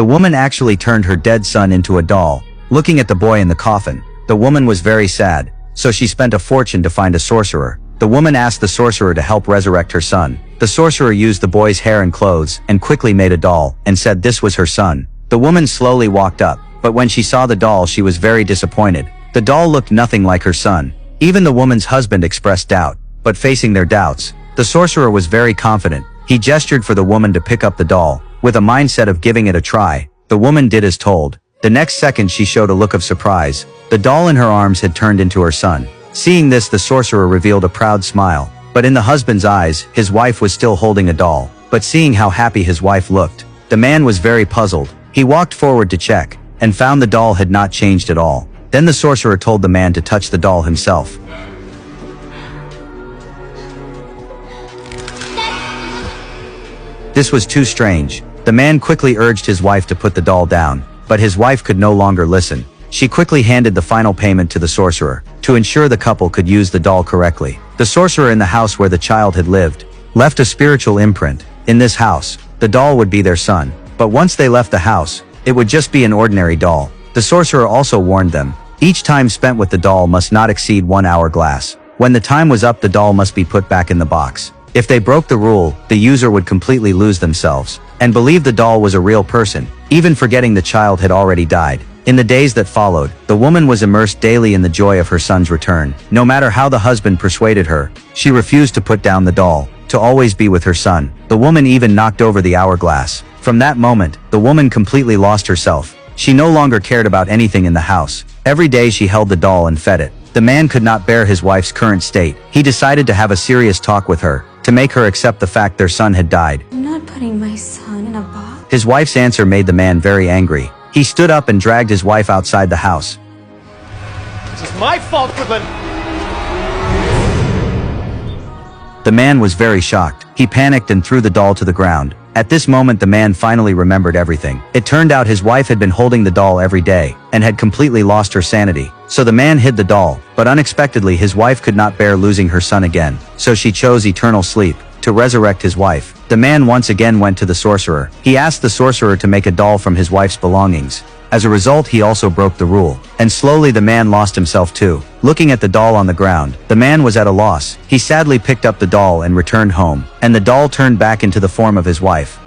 The woman actually turned her dead son into a doll. Looking at the boy in the coffin, the woman was very sad, so she spent a fortune to find a sorcerer. The woman asked the sorcerer to help resurrect her son. The sorcerer used the boy's hair and clothes and quickly made a doll and said this was her son. The woman slowly walked up, but when she saw the doll she was very disappointed. The doll looked nothing like her son. Even the woman's husband expressed doubt, but facing their doubts, the sorcerer was very confident. He gestured for the woman to pick up the doll. With a mindset of giving it a try, the woman did as told. The next second she showed a look of surprise. The doll in her arms had turned into her son. Seeing this, the sorcerer revealed a proud smile. But in the husband's eyes, his wife was still holding a doll. But seeing how happy his wife looked, the man was very puzzled. He walked forward to check, and found the doll had not changed at all. Then the sorcerer told the man to touch the doll himself. This was too strange. The man quickly urged his wife to put the doll down, but his wife could no longer listen. She quickly handed the final payment to the sorcerer, to ensure the couple could use the doll correctly. The sorcerer in the house where the child had lived, left a spiritual imprint. In this house, the doll would be their son. But once they left the house, it would just be an ordinary doll. The sorcerer also warned them, each time spent with the doll must not exceed 1 hourglass. When the time was up, the doll must be put back in the box. If they broke the rule, the user would completely lose themselves, and believe the doll was a real person, even forgetting the child had already died. In the days that followed, the woman was immersed daily in the joy of her son's return. No matter how the husband persuaded her, she refused to put down the doll, to always be with her son. The woman even knocked over the hourglass. From that moment, the woman completely lost herself. She no longer cared about anything in the house. Every day she held the doll and fed it. The man could not bear his wife's current state. He decided to have a serious talk with her, to make her accept the fact their son had died. I'm not putting my son in a box. His wife's answer made the man very angry. He stood up and dragged his wife outside the house. This is my fault for the... The man was very shocked. He panicked and threw the doll to the ground. At this moment the man finally remembered everything. It turned out his wife had been holding the doll every day, and had completely lost her sanity. So the man hid the doll, but unexpectedly his wife could not bear losing her son again. So she chose eternal sleep, to resurrect his wife. The man once again went to the sorcerer. He asked the sorcerer to make a doll from his wife's belongings. As a result, he also broke the rule, and slowly the man lost himself too. Looking at the doll on the ground, the man was at a loss. He sadly picked up the doll and returned home, and the doll turned back into the form of his wife.